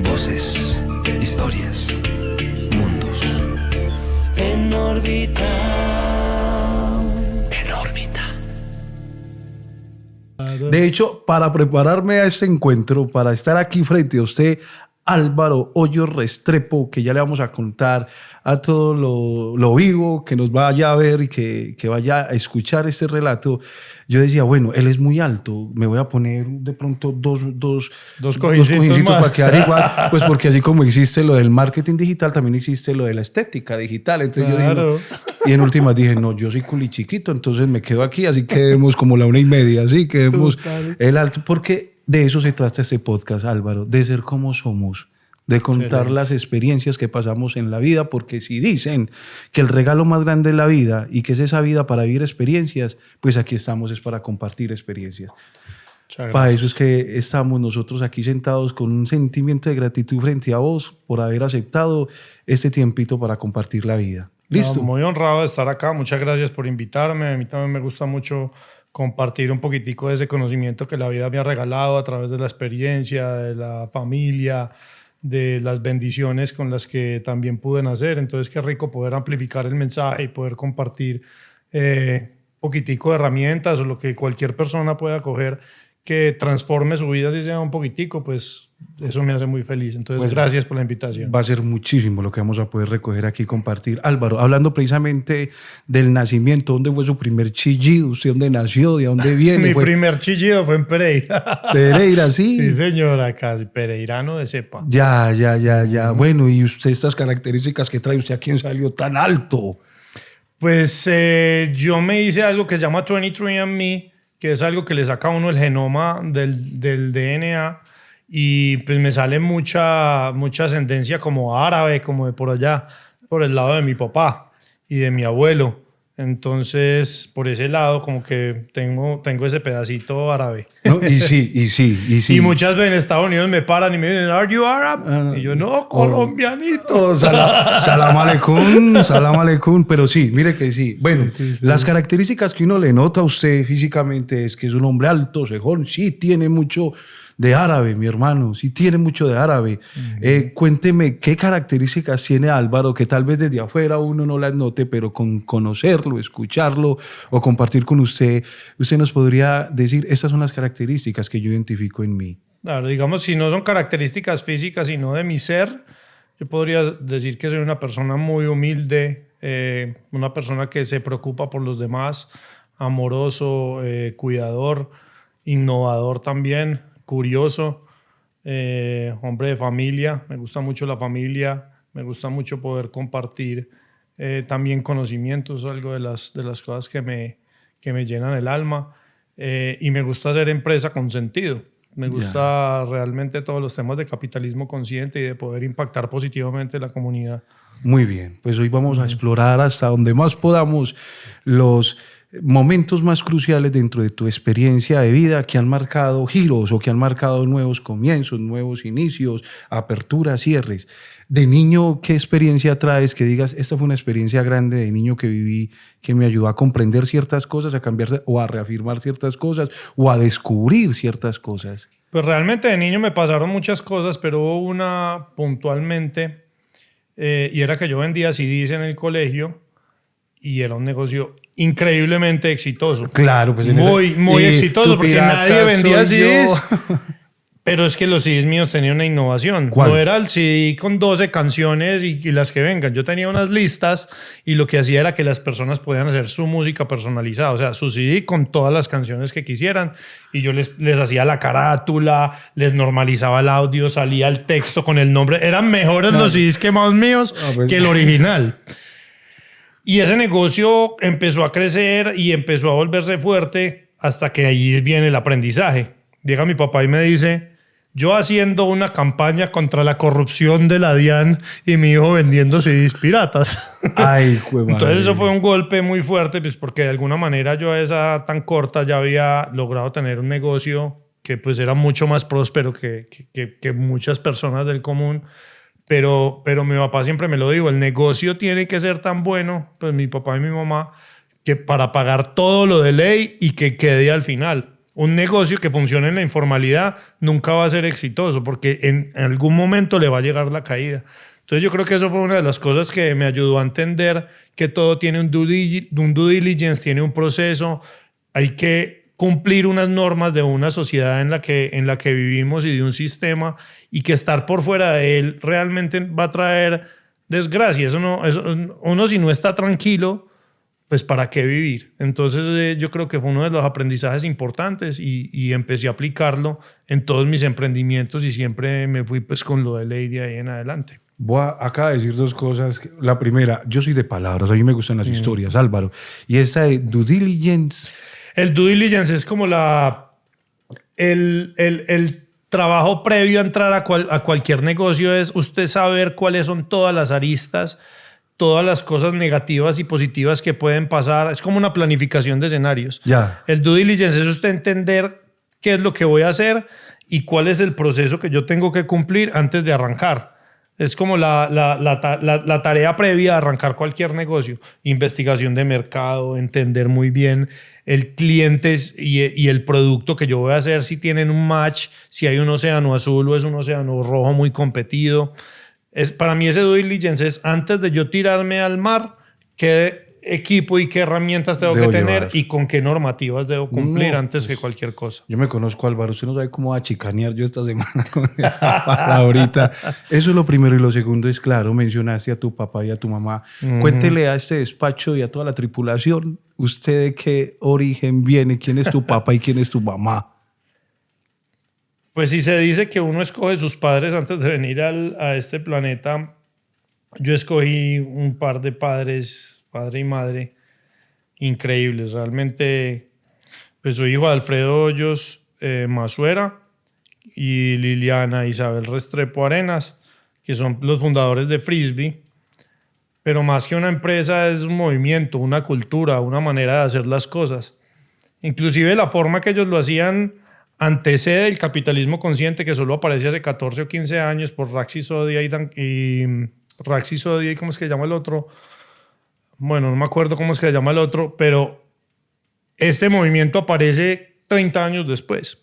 Voces, historias, mundos. En órbita. En órbita. De hecho, para prepararme a este encuentro, para estar aquí frente a usted, Álvaro Hoyos Restrepo, que ya le vamos a contar a todo lo vivo, que nos vaya a ver y que vaya a escuchar este relato, yo decía, bueno, él es muy alto, me voy a poner de pronto dos cojincitos más para quedar igual, pues porque así como existe lo del marketing digital, también existe lo de la estética digital. Entonces claro. yo dije, no. Y en últimas dije, no, yo soy culichiquito, entonces me quedo aquí, así quedemos como la 1:30, así quedemos el alto, porque de eso se trata este podcast, Álvaro, de ser como somos, de contar Excelente. las experiencias que pasamos en la vida, porque si dicen que el regalo más grande es la vida y que es esa vida para vivir experiencias, pues aquí estamos es para compartir experiencias. Para eso es que estamos nosotros aquí sentados con un sentimiento de gratitud frente a vos por haber aceptado este tiempito para compartir la vida. ¿Listo? No, muy honrado de estar acá. Muchas gracias por invitarme. A mí también me gusta mucho compartir un poquitico de ese conocimiento que la vida me ha regalado a través de la experiencia, de la familia, de las bendiciones con las que también pude nacer. Entonces, qué rico poder amplificar el mensaje y poder compartir poquitico de herramientas o lo que cualquier persona pueda coger que transforme su vida, si sea un poquitico, pues eso me hace muy feliz. Entonces, pues, gracias por la invitación. Va a ser muchísimo lo que vamos a poder recoger aquí y compartir. Álvaro, hablando precisamente del nacimiento, ¿dónde fue su primer chillido? ¿Usted dónde nació? ¿De dónde viene? Mi primer chillido fue en Pereira. Pereira, sí. Sí, señora, casi pereirano de cepa. Ya. Bueno, y usted estas características que trae, ¿usted a quién salió tan alto? Pues yo me hice algo que se llama 23andMe, que es algo que le saca a uno el genoma del DNA y pues me sale mucha ascendencia como árabe, como de por allá, por el lado de mi papá y de mi abuelo. Entonces, por ese lado, como que tengo ese pedacito árabe. No, y sí. Y muchas veces en Estados Unidos me paran y me dicen, ¿Are you Arab? Y yo, no, colombianito. Salam aleikum, pero sí, mire que sí. Bueno, sí. Las características que uno le nota a usted físicamente es que es un hombre alto, cejón, sí tiene mucho de árabe, mi hermano, sí tiene mucho de árabe. Cuénteme qué características tiene Álvaro que tal vez desde afuera uno no las note, pero con conocerlo, escucharlo o compartir con usted, usted nos podría decir, estas son las características que yo identifico en mí. Claro, digamos, si no son características físicas, sino de mi ser, yo podría decir que soy una persona muy humilde, una persona que se preocupa por los demás, amoroso, cuidador, innovador también, curioso, hombre de familia. Me gusta mucho la familia, me gusta mucho poder compartir también conocimientos, algo de las cosas que me llenan el alma, y me gusta hacer empresa con sentido. Me gusta realmente todos los temas de capitalismo consciente y de poder impactar positivamente la comunidad. Muy bien, pues hoy vamos a explorar hasta donde más podamos los momentos más cruciales dentro de tu experiencia de vida que han marcado giros o que han marcado nuevos comienzos, nuevos inicios, aperturas, cierres. De niño, ¿qué experiencia traes que digas, esta fue una experiencia grande de niño que viví, que me ayudó a comprender ciertas cosas, a cambiar o a reafirmar ciertas cosas o a descubrir ciertas cosas? Pues realmente de niño me pasaron muchas cosas, pero hubo una puntualmente, y era que yo vendía CDs en el colegio y era un negocio increíblemente exitoso. Claro, pues muy exitoso, porque nadie vendía CDs. Yo. Pero es que los CDs míos tenían una innovación. ¿Cuál? No era el CD con 12 canciones y las que vengan. Yo tenía unas listas y lo que hacía era que las personas podían hacer su música personalizada. O sea, su CD con todas las canciones que quisieran. Y yo les hacía la carátula, les normalizaba el audio, salía el texto con el nombre. Eran mejores los CDs quemados míos que el original. Y ese negocio empezó a crecer y empezó a volverse fuerte hasta que ahí viene el aprendizaje. Llega mi papá y me dice, yo haciendo una campaña contra la corrupción de la DIAN y mi hijo vendiendo CDs piratas. Ay, madre. Entonces eso fue un golpe muy fuerte, pues porque de alguna manera yo a esa edad tan corta ya había logrado tener un negocio que pues era mucho más próspero que muchas personas del común. Pero mi papá siempre me lo dijo, el negocio tiene que ser tan bueno, pues mi papá y mi mamá, que para pagar todo lo de ley y que quede al final. Un negocio que funcione en la informalidad nunca va a ser exitoso porque en algún momento le va a llegar la caída. Entonces yo creo que eso fue una de las cosas que me ayudó a entender que todo tiene un due diligence, tiene un proceso, hay que cumplir unas normas de una sociedad en la que vivimos y de un sistema, y que estar por fuera de él realmente va a traer desgracia. Uno si no está tranquilo, pues ¿para qué vivir? Entonces yo creo que fue uno de los aprendizajes importantes y empecé a aplicarlo en todos mis emprendimientos y siempre me fui pues con lo de ley de ahí en adelante. Acaba de decir dos cosas. La primera, yo soy de palabras, a mí me gustan las historias, Álvaro. Y esa de due diligence. El due diligence es como el trabajo previo a entrar a cualquier negocio, es usted saber cuáles son todas las aristas, todas las cosas negativas y positivas que pueden pasar. Es como una planificación de escenarios. Ya. El due diligence es usted entender qué es lo que voy a hacer y cuál es el proceso que yo tengo que cumplir antes de arrancar. Es como la tarea previa a arrancar cualquier negocio. Investigación de mercado, entender muy bien el cliente y el producto que yo voy a hacer, si tienen un match, si hay un océano azul o es un océano rojo muy competido. Para mí ese due diligence es antes de yo tirarme al mar, qué equipo y qué herramientas tengo que tener y con qué normativas debo cumplir antes que cualquier cosa. Yo me conozco, Álvaro. Usted no sabe cómo va a chicanear yo esta semana con esa palabrita. Eso es lo primero. Y lo segundo es, claro, mencionaste a tu papá y a tu mamá. Cuéntele a este despacho y a toda la tripulación, ¿usted de qué origen viene? ¿Quién es tu papá y quién es tu mamá? Pues si se dice que uno escoge sus padres antes de venir a este planeta, yo escogí un par de padres, padre y madre, increíbles. Realmente, pues soy hijo de Alfredo Hoyos Masuera y Liliana Isabel Restrepo Arenas, que son los fundadores de Frisbee. Pero más que una empresa es un movimiento, una cultura, una manera de hacer las cosas. Inclusive la forma que ellos lo hacían antecede el capitalismo consciente, que solo aparece hace 14 o 15 años por Raxi Sodia y ¿cómo es que se llama el otro? Bueno, no me acuerdo cómo es que se llama el otro, pero este movimiento aparece 30 años después.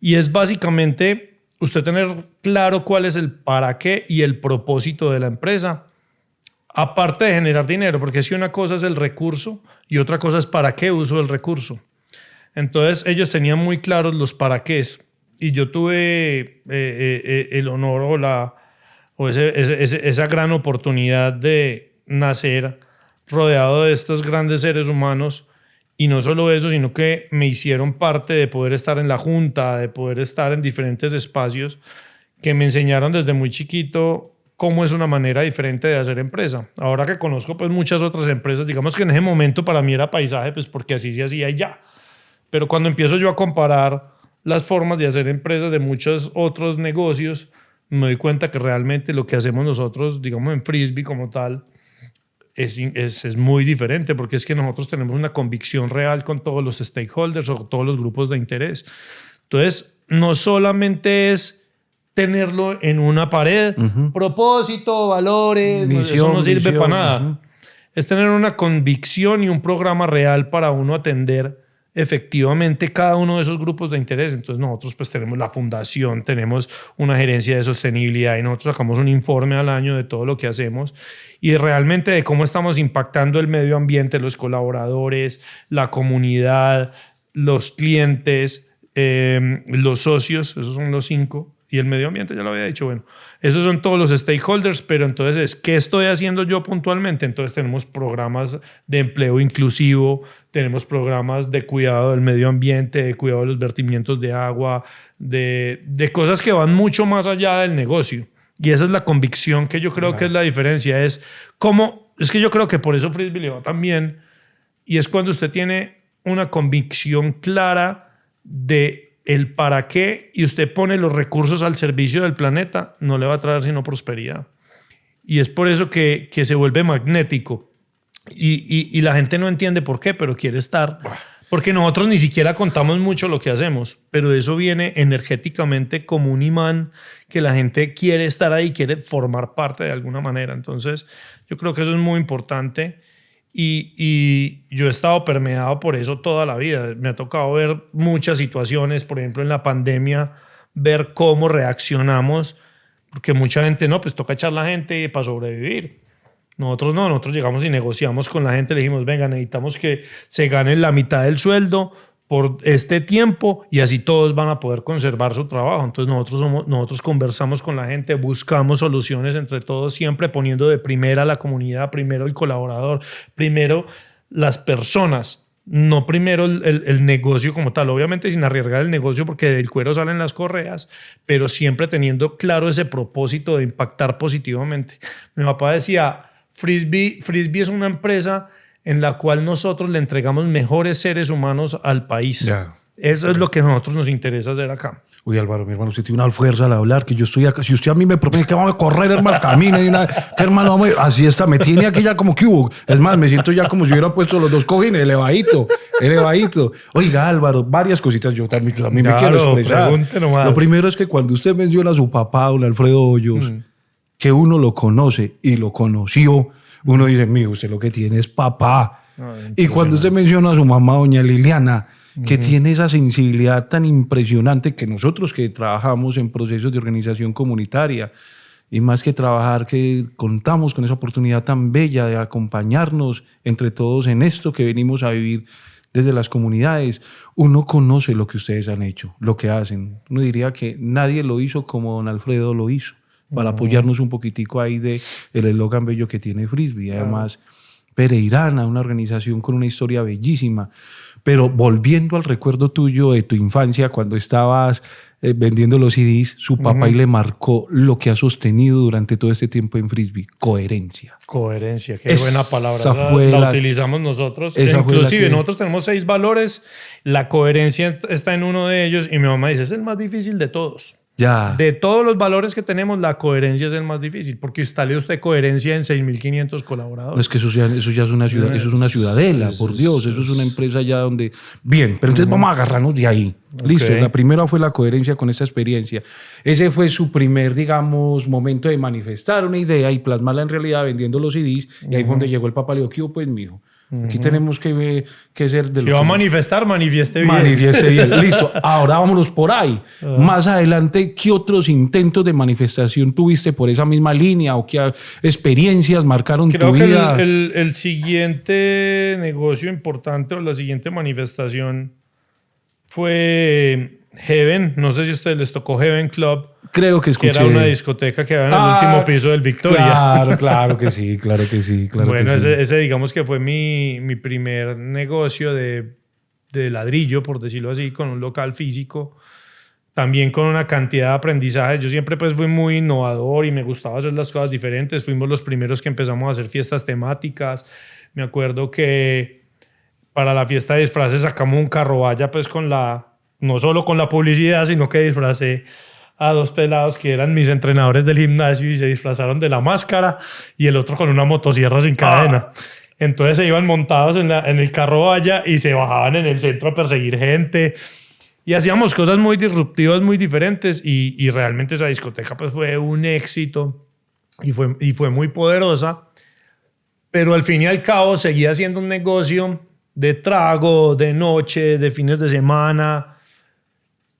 Y es básicamente usted tener claro cuál es el para qué y el propósito de la empresa, aparte de generar dinero, porque si una cosa es el recurso y otra cosa es para qué uso el recurso. Entonces ellos tenían muy claros los para qué, y yo tuve el honor esa gran oportunidad de nacer rodeado de estos grandes seres humanos, y no solo eso, sino que me hicieron parte de poder estar en la junta, de poder estar en diferentes espacios que me enseñaron desde muy chiquito cómo es una manera diferente de hacer empresa. Ahora que conozco pues muchas otras empresas, digamos que en ese momento para mí era paisaje, pues porque así se hacía y ya. Pero cuando empiezo yo a comparar las formas de hacer empresas de muchos otros negocios, me doy cuenta que realmente lo que hacemos nosotros, digamos en Frisbee como tal, es muy diferente, porque es que nosotros tenemos una convicción real con todos los stakeholders o todos los grupos de interés. Entonces, no solamente es tenerlo en una pared, propósito, valores, misión, eso no sirve para nada. Es tener una convicción y un programa real para uno atender efectivamente cada uno de esos grupos de interés. Entonces nosotros pues tenemos la fundación, tenemos una gerencia de sostenibilidad y nosotros sacamos un informe al año de todo lo que hacemos y realmente de cómo estamos impactando el medio ambiente, los colaboradores, la comunidad, los clientes, los socios, esos son los 5, y el medio ambiente ya lo había dicho. Bueno, esos son todos los stakeholders, pero entonces, ¿qué estoy haciendo yo puntualmente? Entonces tenemos programas de empleo inclusivo, tenemos programas de cuidado del medio ambiente, de cuidado de los vertimientos de agua, de cosas que van mucho más allá del negocio. Y esa es la convicción que yo creo que es la diferencia. Es que yo creo que por eso Frisbee le va tan bien, y es cuando usted tiene una convicción clara de el para qué y usted pone los recursos al servicio del planeta, no le va a traer sino prosperidad. Y es por eso que se vuelve magnético. Y la gente no entiende por qué, pero quiere estar. Porque nosotros ni siquiera contamos mucho lo que hacemos, pero eso viene energéticamente como un imán que la gente quiere estar ahí, quiere formar parte de alguna manera. Entonces, yo creo que eso es muy importante y yo he estado permeado por eso toda la vida. Me ha tocado ver muchas situaciones, por ejemplo, en la pandemia, ver cómo reaccionamos, porque mucha gente, no, pues toca echar la gente para sobrevivir. Nosotros no, nosotros llegamos y negociamos con la gente, le dijimos, venga, necesitamos que se gane la mitad del sueldo por este tiempo y así todos van a poder conservar su trabajo. Entonces nosotros conversamos con la gente, buscamos soluciones entre todos, siempre poniendo de primera la comunidad, primero el colaborador, primero las personas, no primero el negocio como tal. Obviamente sin arriesgar el negocio porque del cuero salen las correas, pero siempre teniendo claro ese propósito de impactar positivamente. Mi papá decía, Frisbee es una empresa en la cual nosotros le entregamos mejores seres humanos al país. Ya. Eso es lo que a nosotros nos interesa hacer acá. Uy, Álvaro, mi hermano, usted tiene una fuerza al hablar, que yo estoy acá. Si usted a mí me propone que vamos a correr, hermano, camine, que hermano, vamos así está, me tiene aquí ya como que hubo. Es más, me siento ya como si hubiera puesto los dos cojines, elevadito. Oiga, Álvaro, varias cositas yo también me quiero expresar. Pregunte nomás. Lo primero es que cuando usted menciona a su papá, don Alfredo Hoyos, que uno lo conoce y lo conoció, uno dice, mijo, usted lo que tiene es papá. Y cuando usted menciona a su mamá, doña Liliana, que tiene esa sensibilidad tan impresionante que nosotros que trabajamos en procesos de organización comunitaria y más que trabajar, que contamos con esa oportunidad tan bella de acompañarnos entre todos en esto que venimos a vivir desde las comunidades, uno conoce lo que ustedes han hecho, lo que hacen. Uno diría que nadie lo hizo como don Alfredo lo hizo, para apoyarnos un poquitico ahí de el eslogan bello que tiene Frisbee. Además, Pereirana, una organización con una historia bellísima. Pero volviendo al recuerdo tuyo de tu infancia, cuando estabas vendiendo los CDs, su papá y le marcó lo que ha sostenido durante todo este tiempo en Frisbee: coherencia. Coherencia, qué buena palabra. Esa fue la utilizamos nosotros. Esa fue Inclusive que... nosotros tenemos 6 valores, la coherencia está en uno de ellos y mi mamá dice, es el más difícil de todos. Ya. De todos los valores que tenemos, la coherencia es el más difícil, porque instale usted coherencia en 6.500 colaboradores. No, es que eso ya es una ciudad, eso es una ciudadela, por Dios, eso es una empresa ya donde... Bien, pero entonces vamos a agarrarnos de ahí. Listo, la primera fue la coherencia con esa experiencia. Ese fue su primer, digamos, momento de manifestar una idea y plasmarla en realidad vendiendo los CDs, y ahí fue donde llegó el papá, le dijo, ¿qué hubo, pues, mijo? Aquí tenemos que ser de lo si va a manifestar, manifieste bien. Manifieste bien. Listo. Ahora vámonos por ahí. Más adelante, ¿qué otros intentos de manifestación tuviste por esa misma línea o qué experiencias marcaron tu vida? Creo que el siguiente negocio importante o la siguiente manifestación fue Heaven. No sé si a ustedes les tocó Heaven Club. Creo que escuché. Que era una discoteca que era en el último piso del Victoria. Claro que sí. Bueno, ese digamos que fue mi primer negocio de ladrillo, por decirlo así, con un local físico. También con una cantidad de aprendizajes. Yo siempre pues fui muy innovador y me gustaba hacer las cosas diferentes. Fuimos los primeros que empezamos a hacer fiestas temáticas. Me acuerdo que para la fiesta de disfraces sacamos un carrovalla pues no solo con la publicidad, sino que disfracé a 2 pelados que eran mis entrenadores del gimnasio y se disfrazaron de la máscara y el otro con una motosierra sin cadena. Entonces se iban montados en el carrovalla y se bajaban en el centro a perseguir gente y hacíamos cosas muy disruptivas, muy diferentes y realmente esa discoteca pues fue un éxito y fue muy poderosa, pero al fin y al cabo seguía siendo un negocio de trago, de noche, de fines de semana,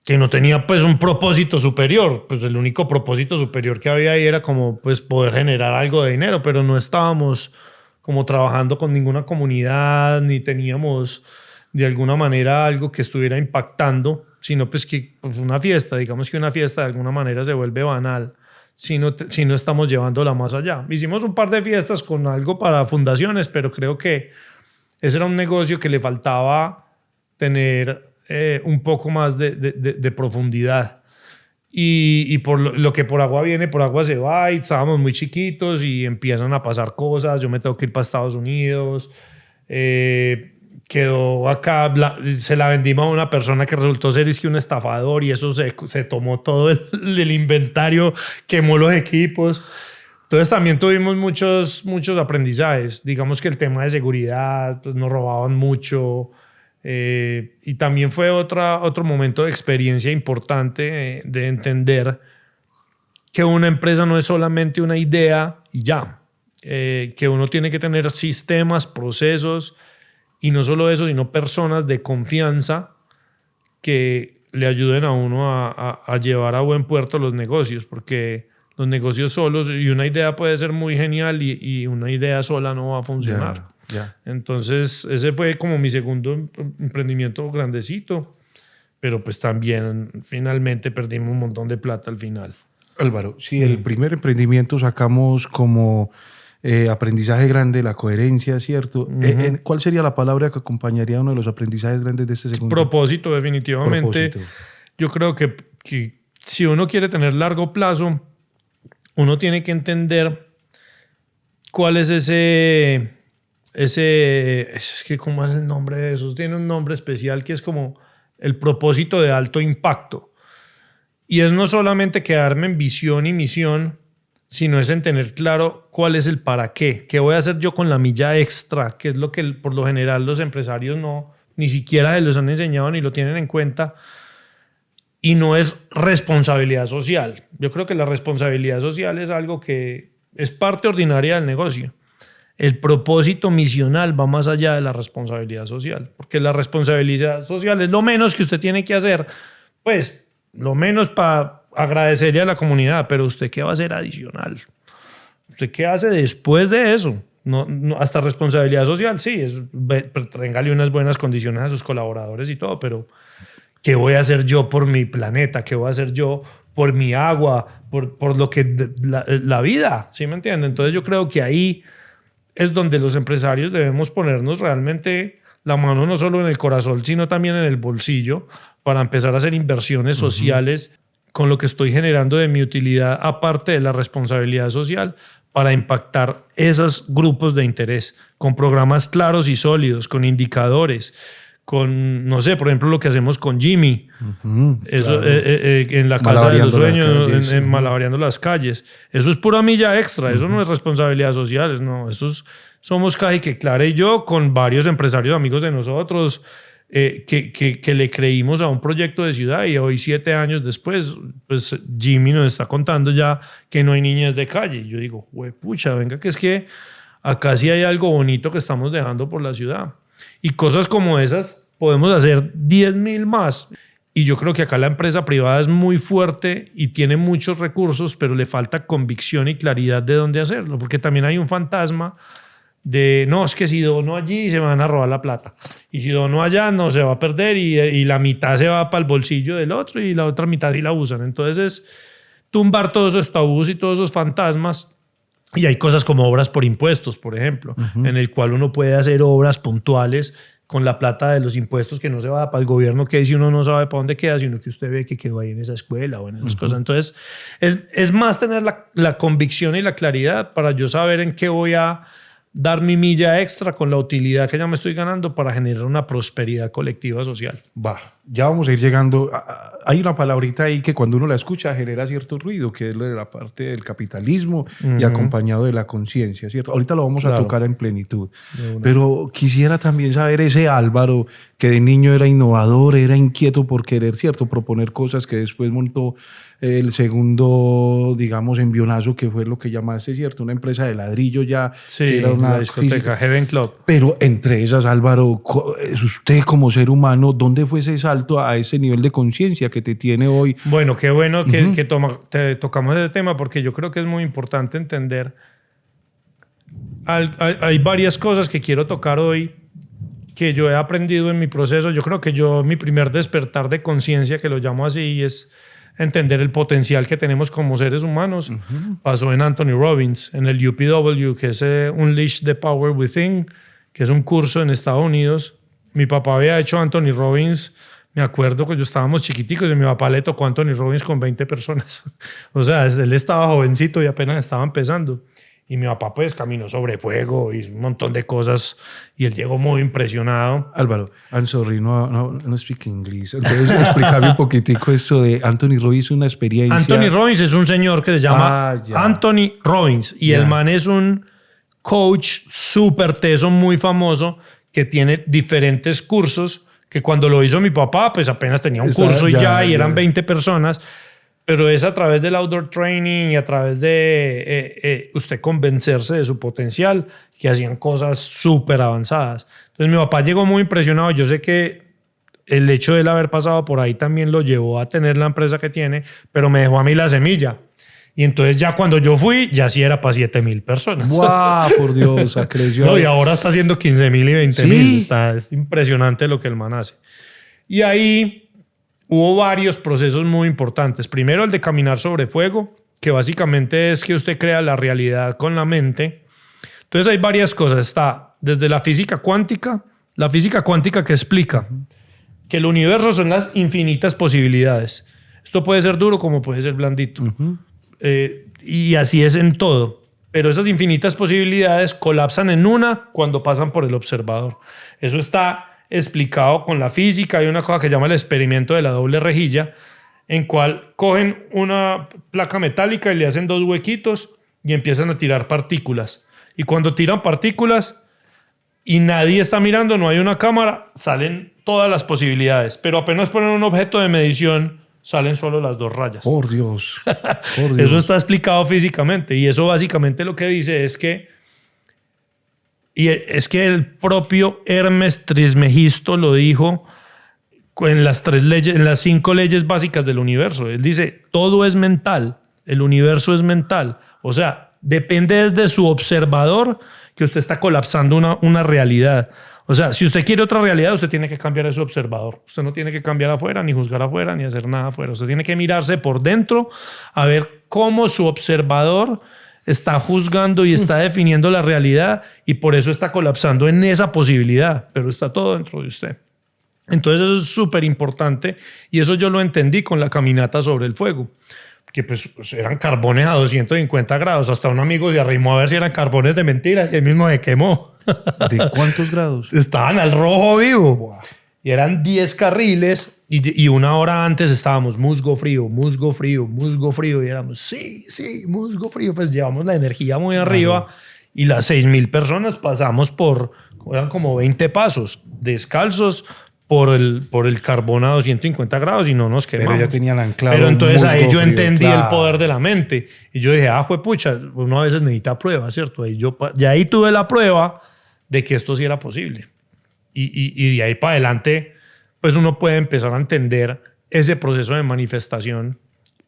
que no tenía pues un propósito superior. Pues el único propósito superior que había ahí era como pues poder generar algo de dinero, pero no estábamos como trabajando con ninguna comunidad, ni teníamos de alguna manera algo que estuviera impactando, sino pues que pues una fiesta, digamos que una fiesta de alguna manera se vuelve banal si no estamos llevándola más allá. Hicimos un par de fiestas con algo para fundaciones, pero creo que ese era un negocio que le faltaba tener un poco más de profundidad. Y por lo que por agua viene, por agua se va, y estábamos muy chiquitos y empiezan a pasar cosas. Yo me tengo que ir para Estados Unidos. Quedó acá, se la vendimos a una persona que resultó ser un estafador y eso se tomó todo el inventario, quemó los equipos. Entonces también tuvimos muchos aprendizajes. Digamos que el tema de seguridad, pues nos robaban mucho. Y también fue otro momento de experiencia importante de entender que una empresa no es solamente una idea y ya. Que uno tiene que tener sistemas, procesos y no solo eso, sino personas de confianza que le ayuden a uno a llevar a buen puerto los negocios, porque los negocios solos y una idea puede ser muy genial y una idea sola no va a funcionar. Entonces ese fue como mi segundo emprendimiento grandecito, pero pues también finalmente perdimos un montón de plata al final. Álvaro, sí, el primer emprendimiento sacamos como aprendizaje grande, la coherencia, ¿cierto? ¿Cuál sería la palabra que acompañaría uno de los aprendizajes grandes de este segundo? Propósito, definitivamente. Propósito. Yo creo que si uno quiere tener largo plazo, uno tiene que entender cuál es es que ¿cómo es el nombre de eso? Tiene un nombre especial que es como el propósito de alto impacto. Y es no solamente quedarme en visión y misión, sino es en tener claro cuál es el para qué. ¿Qué voy a hacer yo con la milla extra? Que es lo que por lo general los empresarios ni siquiera se los han enseñado ni lo tienen en cuenta. Y no es responsabilidad social. Yo creo que la responsabilidad social es algo que es parte ordinaria del negocio. El propósito misional va más allá de la responsabilidad social, porque la responsabilidad social es lo menos que usted tiene que hacer, pues lo menos para agradecerle a la comunidad, pero ¿usted qué va a hacer adicional? ¿Usted qué hace después de eso? No, hasta responsabilidad social, sí, téngale unas buenas condiciones a sus colaboradores y todo, pero ¿qué voy a hacer yo por mi planeta? ¿Qué voy a hacer yo por mi agua? Por lo que la vida, ¿sí me entiende? Entonces yo creo que ahí es donde los empresarios debemos ponernos realmente la mano no solo en el corazón, sino también en el bolsillo para empezar a hacer inversiones sociales con lo que estoy generando de mi utilidad, aparte de la responsabilidad social, para impactar esos grupos de interés con programas claros y sólidos, con indicadores, con, no sé, por ejemplo, lo que hacemos con Jimmy, eso, claro. En la Casa de los Sueños, malabareando las calles. Eso es pura milla extra, eso no es responsabilidad social, no, somos Caji que Clara y yo, con varios empresarios amigos de nosotros, que le creímos a un proyecto de ciudad y hoy 7 años después, pues Jimmy nos está contando ya que no hay niñas de calle. Y yo digo, pucha, venga, que es que acá sí hay algo bonito que estamos dejando por la ciudad. Y cosas como esas podemos hacer 10,000 más. Y yo creo que acá la empresa privada es muy fuerte y tiene muchos recursos, pero le falta convicción y claridad de dónde hacerlo, porque también hay un fantasma de, no, es que si dono allí se me van a robar la plata. Y si dono allá no se va a perder y la mitad se va para el bolsillo del otro y la otra mitad sí la usan. Entonces es tumbar todos esos tabús y todos esos fantasmas. Y hay cosas como obras por impuestos, por ejemplo, en el cual uno puede hacer obras puntuales con la plata de los impuestos que no se va para el gobierno, que si uno no sabe para dónde queda, sino que usted ve que quedó ahí en esa escuela o en esas cosas. Entonces es más tener la convicción y la claridad para yo saber en qué voy a dar mi milla extra con la utilidad que ya me estoy ganando para generar una prosperidad colectiva social. Ya vamos a ir llegando. Hay una palabrita ahí que cuando uno la escucha genera cierto ruido, que es lo de la parte del capitalismo y acompañado de la conciencia, ¿cierto? Ahorita lo vamos a tocar en plenitud. Pero quisiera también saber ese Álvaro que de niño era innovador, era inquieto por querer, ¿cierto? Proponer cosas que después montó el segundo, digamos, envionazo, que fue lo que llamaste, ¿cierto? Una empresa de ladrillo ya, sí, que era una la discoteca Heaven Club. Pero entre esas, Álvaro, usted como ser humano, ¿dónde fue ese salto a ese nivel de conciencia que te tiene hoy? Bueno, qué bueno que tocamos ese tema, porque yo creo que es muy importante entender. Hay varias cosas que quiero tocar hoy que yo he aprendido en mi proceso. Yo creo que mi primer despertar de conciencia, que lo llamo así, es entender el potencial que tenemos como seres humanos. Pasó en Anthony Robbins, en el UPW, que es Unleash the Power Within, que es un curso en Estados Unidos. Mi papá había hecho Anthony Robbins, me acuerdo que yo estábamos chiquiticos y mi papá le tocó Anthony Robbins con 20 personas. O sea, él estaba jovencito y apenas estaba empezando. Y mi papá pues caminó sobre fuego y un montón de cosas y él llegó muy impresionado. Álvaro, I'm sorry, no speak English. Entonces explícame un poquitico esto de Anthony Robbins, una experiencia. Anthony Robbins es un señor que se llama Anthony Robbins y el man es un coach súper teso, muy famoso, que tiene diferentes cursos que cuando lo hizo mi papá, pues apenas tenía un curso y eran 20 personas, pero es a través del outdoor training y a través de usted convencerse de su potencial que hacían cosas súper avanzadas. Entonces mi papá llegó muy impresionado. Yo sé que el hecho de él haber pasado por ahí también lo llevó a tener la empresa que tiene, pero me dejó a mí la semilla. Y entonces ya cuando yo fui, ya sí era para 7,000 personas. ¡Wow! Por Dios, creció. No, y ahora está haciendo 15,000 y 20,000. ¿Sí? Es impresionante lo que el man hace. Y ahí hubo varios procesos muy importantes. Primero el de caminar sobre fuego, que básicamente es que usted crea la realidad con la mente. Entonces hay varias cosas. Está desde la física cuántica que explica que el universo son las infinitas posibilidades. Esto puede ser duro como puede ser blandito. Y así es en todo. Pero esas infinitas posibilidades colapsan en una cuando pasan por el observador. Eso está explicado con la física. Hay una cosa que se llama el experimento de la doble rejilla, en cual cogen una placa metálica y le hacen 2 huequitos y empiezan a tirar partículas. Y cuando tiran partículas y nadie está mirando, no hay una cámara, salen todas las posibilidades. Pero apenas ponen un objeto de medición, salen solo las 2 rayas. Por Dios. Por Dios. Eso está explicado físicamente. Y eso básicamente lo que dice es que el propio Hermes Trismegisto lo dijo en las 5 leyes básicas del universo. Él dice, todo es mental, el universo es mental. O sea, depende desde su observador que usted está colapsando una realidad. O sea, si usted quiere otra realidad, usted tiene que cambiar a su observador. Usted no tiene que cambiar afuera, ni juzgar afuera, ni hacer nada afuera. Usted tiene que mirarse por dentro a ver cómo su observador está juzgando y está definiendo la realidad, y por eso está colapsando en esa posibilidad, pero está todo dentro de usted. Entonces eso es súper importante, y eso yo lo entendí con la caminata sobre el fuego, que pues eran carbones a 250 grados. Hasta un amigo se arrimó a ver si eran carbones de mentira y él mismo se quemó. ¿De cuántos grados? Estaban al rojo vivo. Wow. Y eran 10 carriles y 1 hora antes estábamos musgo frío, musgo frío, musgo frío. Y éramos, sí, musgo frío. Pues llevamos la energía muy arriba. Y las 6,000 personas pasamos eran como 20 pasos descalzos por el carbón a 250 grados y no nos quemamos. Pero ya tenían anclado. Pero entonces ahí yo entendí el poder de la mente. Y yo dije, juepucha, uno a veces necesita pruebas, ¿cierto? Y ahí tuve la prueba de que esto sí era posible. Y de ahí para adelante, pues uno puede empezar a entender ese proceso de manifestación.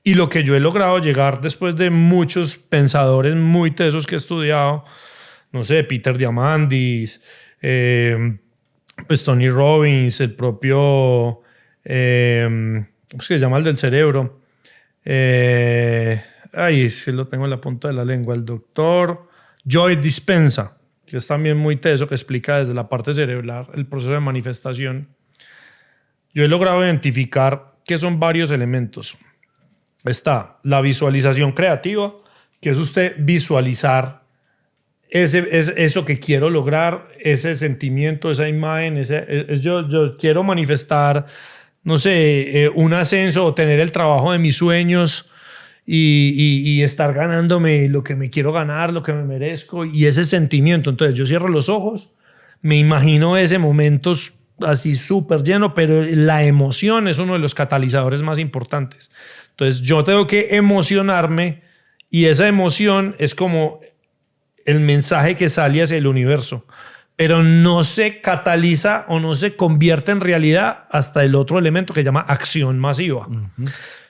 Y lo que yo he logrado llegar después de muchos pensadores muy tesos que he estudiado, no sé, Peter Diamandis, pues Tony Robbins, el propio, ¿cómo se llama el del cerebro? Sí lo tengo en la punta de la lengua. El doctor Joe Dispenza, que es también muy teso, que explica desde la parte cerebral el proceso de manifestación. Yo he logrado identificar que son varios elementos. Está la visualización creativa, que es usted visualizar eso que quiero lograr, ese sentimiento, esa imagen. Yo quiero manifestar, no sé, un ascenso o tener el trabajo de mis sueños y estar ganándome lo que me quiero ganar, lo que me merezco, y ese sentimiento. Entonces yo cierro los ojos, me imagino ese momento así súper lleno, pero la emoción es uno de los catalizadores más importantes. Entonces yo tengo que emocionarme, y esa emoción es como el mensaje que sale hacia el universo, pero no se cataliza o no se convierte en realidad hasta el otro elemento que se llama acción masiva. Uh-huh.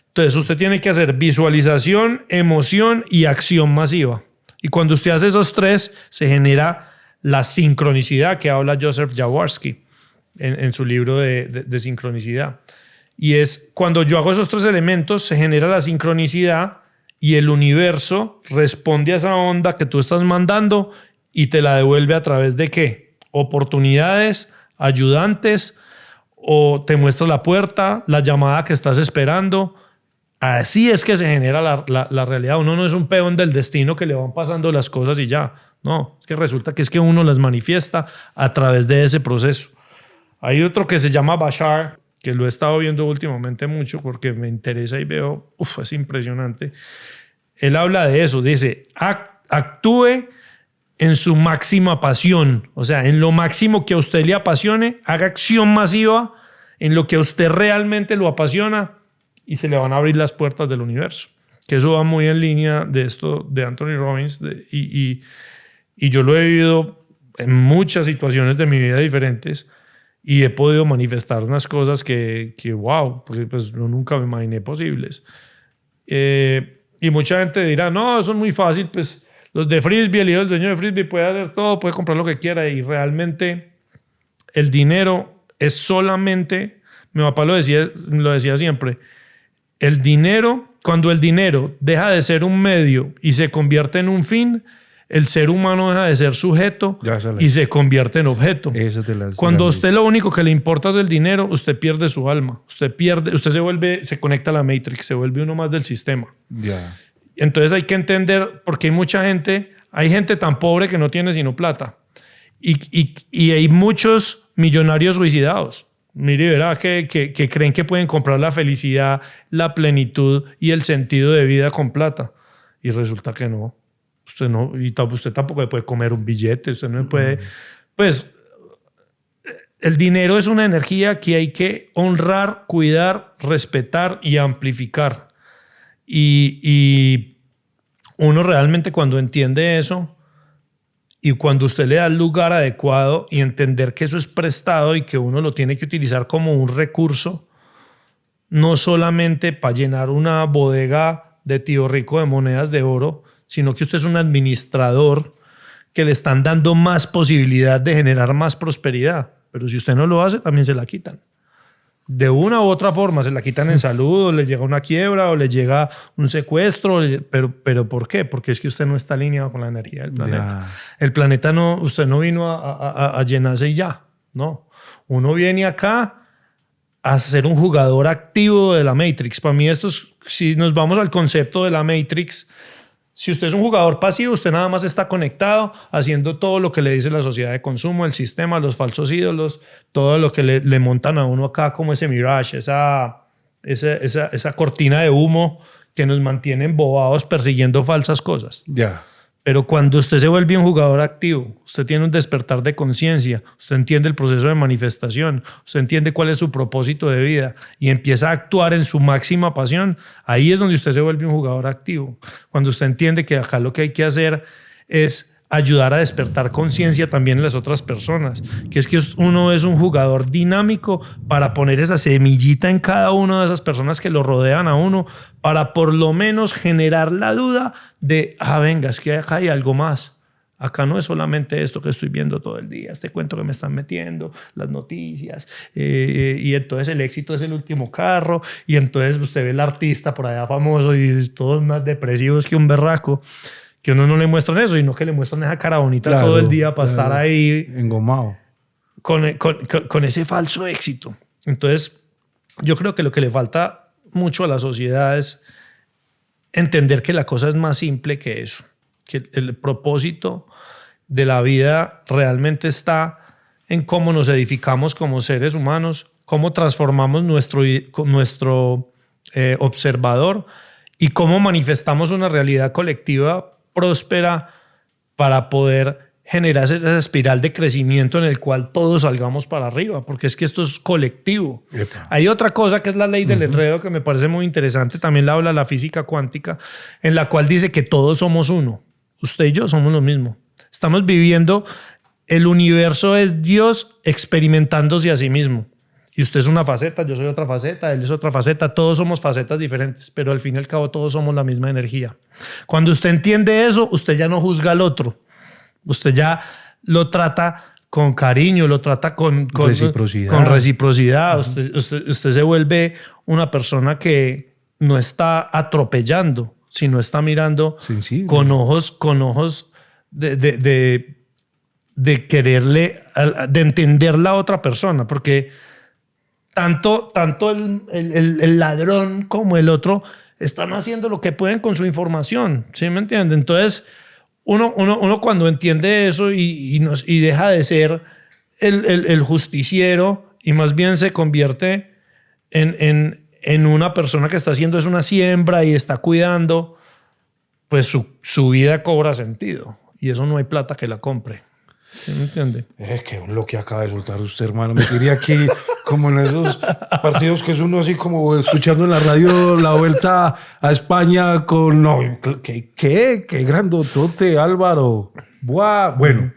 Entonces usted tiene que hacer visualización, emoción y acción masiva. Y cuando usted hace esos 3, se genera la sincronicidad que habla Joseph Jaworski en su libro de sincronicidad. Y es cuando yo hago esos 3 elementos, se genera la sincronicidad y el universo responde a esa onda que tú estás mandando y te la devuelve a través de ¿qué? Oportunidades, ayudantes, o te muestra la puerta, la llamada que estás esperando. Así es que se genera la realidad. Uno no es un peón del destino que le van pasando las cosas y ya. No, es que resulta que es que uno las manifiesta a través de ese proceso. Hay otro que se llama Bashar, que lo he estado viendo últimamente mucho porque me interesa y veo, es impresionante. Él habla de eso, dice, actúe en su máxima pasión, o sea, en lo máximo que a usted le apasione, haga acción masiva en lo que a usted realmente lo apasiona y se le van a abrir las puertas del universo. Que eso va muy en línea de esto de Anthony Robbins y yo lo he vivido en muchas situaciones de mi vida diferentes y he podido manifestar unas cosas que wow, pues yo nunca me imaginé posibles. Y mucha gente dirá, no, eso es muy fácil, pues los de Frisbee, el dueño de Frisbee puede hacer todo, puede comprar lo que quiera y realmente el dinero es solamente, mi papá lo decía siempre, el dinero, cuando el dinero deja de ser un medio y se convierte en un fin, el ser humano deja de ser sujeto y se convierte en objeto. Cuando a usted lo único que le importa es el dinero, usted pierde su alma. Usted se conecta a la Matrix, se vuelve uno más del sistema. Ya. Entonces hay que entender, porque hay gente tan pobre que no tiene sino plata. Y hay muchos millonarios suicidados. Mire, verá que creen que pueden comprar la felicidad, la plenitud y el sentido de vida con plata. Y resulta que no. Usted tampoco puede comer un billete, usted no puede. Pues el dinero es una energía que hay que honrar, cuidar, respetar y amplificar. Y uno realmente cuando entiende eso y cuando usted le da el lugar adecuado y entender que eso es prestado y que uno lo tiene que utilizar como un recurso, no solamente para llenar una bodega de tío rico de monedas de oro, sino que usted es un administrador que le están dando más posibilidad de generar más prosperidad. Pero si usted no lo hace, también se la quitan. De una u otra forma, se la quitan en salud, o le llega una quiebra, o le llega un secuestro. Pero ¿por qué? Porque es que usted no está alineado con la energía del planeta. El planeta no, usted no vino a llenarse y ya. No. Uno viene acá a ser un jugador activo de la Matrix. Para mí esto es, si nos vamos al concepto de la Matrix, si usted es un jugador pasivo, usted nada más está conectado haciendo todo lo que le dice la sociedad de consumo, el sistema, los falsos ídolos, todo lo que le montan a uno acá como ese mirage, esa cortina de humo que nos mantiene embobados persiguiendo falsas cosas. Ya. Pero cuando usted se vuelve un jugador activo, usted tiene un despertar de conciencia, usted entiende el proceso de manifestación, usted entiende cuál es su propósito de vida y empieza a actuar en su máxima pasión, ahí es donde usted se vuelve un jugador activo. Cuando usted entiende que acá lo que hay que hacer es ayudar a despertar conciencia también en las otras personas, que es que uno es un jugador dinámico para poner esa semillita en cada una de esas personas que lo rodean a uno, para por lo menos generar la duda de, venga, es que acá hay algo más. Acá no es solamente esto que estoy viendo todo el día, este cuento que me están metiendo, las noticias, y entonces el éxito es el último carro, y entonces usted ve el artista por allá famoso y todos más depresivos que un berraco, que uno no le muestran eso, sino que le muestran esa cara bonita todo el día para estar ahí engomado con ese falso éxito. Entonces, yo creo que lo que le falta mucho a la sociedad es entender que la cosa es más simple que eso, que el propósito de la vida realmente está en cómo nos edificamos como seres humanos, cómo transformamos nuestro observador y cómo manifestamos una realidad colectiva próspera para poder generar esa espiral de crecimiento en el cual todos salgamos para arriba, porque es que esto es colectivo. Epa. Hay otra cosa que es la ley del enredo que me parece muy interesante, también la habla la física cuántica, en la cual dice que todos somos uno. Usted y yo somos lo mismo. Estamos viviendo, el universo es Dios experimentándose a sí mismo. Y usted es una faceta, yo soy otra faceta, él es otra faceta, todos somos facetas diferentes, pero al fin y al cabo todos somos la misma energía. Cuando usted entiende eso, usted ya no juzga al otro. Usted ya lo trata con cariño, lo trata con reciprocidad. Usted se vuelve una persona que no está atropellando, sino está mirando sensible, con ojos de quererle, de entender la otra persona, porque tanto el ladrón como el otro están haciendo lo que pueden con su información, ¿sí me entiende? Entonces, uno cuando entiende eso y deja de ser el justiciero y más bien se convierte en una persona que está haciendo es una siembra y está cuidando, pues su vida cobra sentido. Y eso no hay plata que la compre. ¿Sí me entiende? Es que lo que acaba de soltar usted, hermano, me quería aquí como en esos partidos que es uno así como escuchando en la radio la vuelta a España con... No, ¿qué grandotote, Álvaro? Buah. Bueno,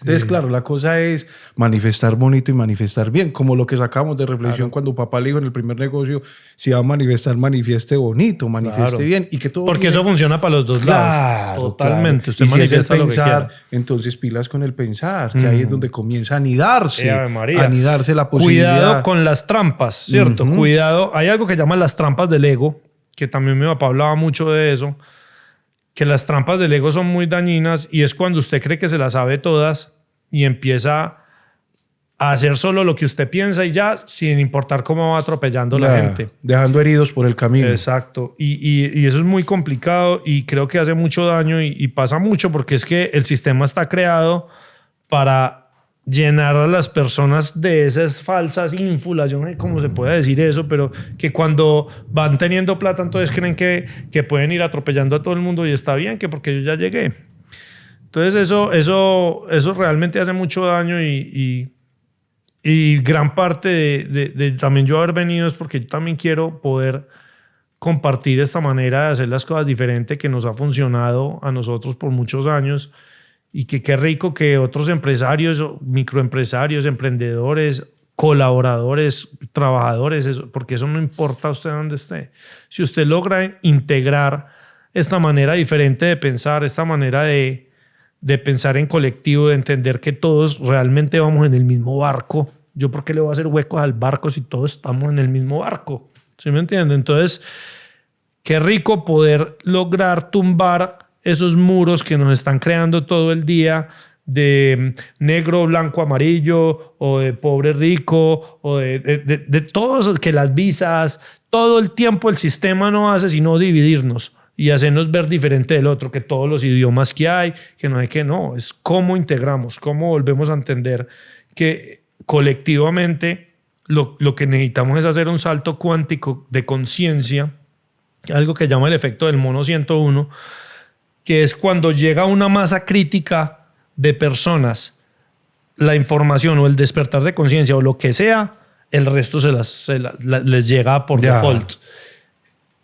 entonces, claro, la cosa es manifestar bonito y manifestar bien, como lo que sacamos de reflexión cuando papá le dijo en el primer negocio, si va a manifestar, manifieste bonito, manifieste bien. Y que todo porque eso funciona para los dos lados. Totalmente. Claro. Usted y manifiesta si es el lo que pensar, quiera. entonces pilas con el pensar, que ahí es donde comienza a anidarse. Ave María. Anidarse la posibilidad. Cuidado con las trampas, ¿cierto? Cuidado. Hay algo que llaman las trampas del ego, que también mi papá hablaba mucho de eso, que las trampas del ego son muy dañinas y es cuando usted cree que se las sabe todas y empieza a hacer solo lo que usted piensa y ya, sin importar cómo va atropellando la gente. Dejando heridos por el camino. Exacto. Y eso es muy complicado y creo que hace mucho daño y pasa mucho porque es que el sistema está creado para llenar a las personas de esas falsas ínfulas, yo no sé cómo se puede decir eso, pero que cuando van teniendo plata entonces creen que pueden ir atropellando a todo el mundo y está bien, que porque yo ya llegué. Entonces eso realmente hace mucho daño y gran parte de también yo haber venido es porque yo también quiero poder compartir esta manera de hacer las cosas diferente que nos ha funcionado a nosotros por muchos años y que qué rico que otros empresarios, microempresarios, emprendedores, colaboradores, trabajadores, porque eso no importa a usted dónde esté. Si usted logra integrar esta manera diferente de pensar, esta manera de pensar en colectivo, de entender que todos realmente vamos en el mismo barco. ¿Yo por qué le voy a hacer huecos al barco si todos estamos en el mismo barco? ¿Sí me entiende? Entonces, qué rico poder lograr tumbar esos muros que nos están creando todo el día de negro, blanco, amarillo, o de pobre, rico, o de todos, que las visas, todo el tiempo el sistema no hace sino dividirnos y hacernos ver diferente del otro, que todos los idiomas que hay, que no hay que no, es cómo integramos, cómo volvemos a entender que colectivamente lo que necesitamos es hacer un salto cuántico de conciencia, algo que llama el efecto del mono 101, que es cuando llega una masa crítica de personas, la información o el despertar de conciencia o lo que sea, el resto les llega por default.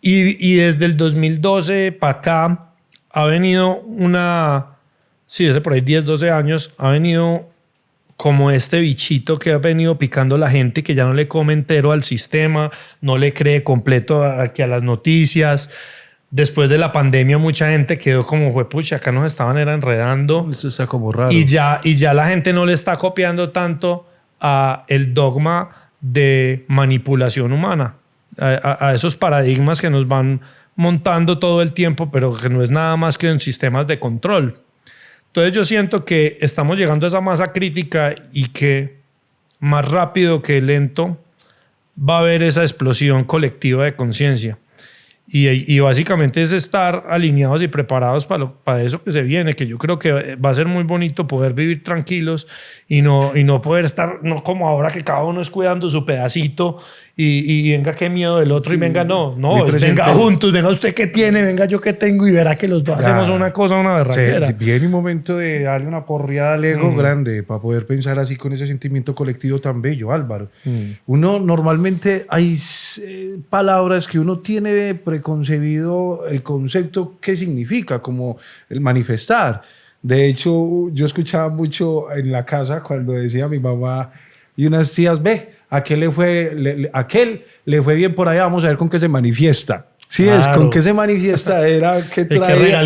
Y desde el 2012 para acá ha venido desde por ahí 10, 12 años, ha venido como este bichito que ha venido picando la gente que ya no le come entero al sistema, no le cree completo a las noticias. Después de la pandemia mucha gente quedó como, pucha, acá nos estaban enredando. Esto está como raro. Y ya la gente no le está copiando tanto a el dogma de manipulación humana, a esos paradigmas que nos van montando todo el tiempo, pero que no es nada más que en sistemas de control. Entonces yo siento que estamos llegando a esa masa crítica y que más rápido que lento va a haber esa explosión colectiva de conciencia. Y básicamente es estar alineados y preparados para eso que se viene, que yo creo que va a ser muy bonito poder vivir tranquilos y no poder estar, no como ahora que cada uno es cuidando su pedacito y venga qué miedo del otro y venga, no, venga juntos, venga usted qué tiene, venga yo qué tengo y verá que los dos hacemos una cosa, una berraquera. Viene un momento de darle una porreada al ego grande para poder pensar así con ese sentimiento colectivo tan bello, Álvaro. Uno normalmente hay palabras que uno tiene preconcebido el concepto que significa, como el manifestar. De hecho, yo escuchaba mucho en la casa cuando decía mi mamá y unas tías, aquel le fue bien por allá, vamos a ver con qué se manifiesta. Sí, claro. Es con qué se manifiesta, era qué traía,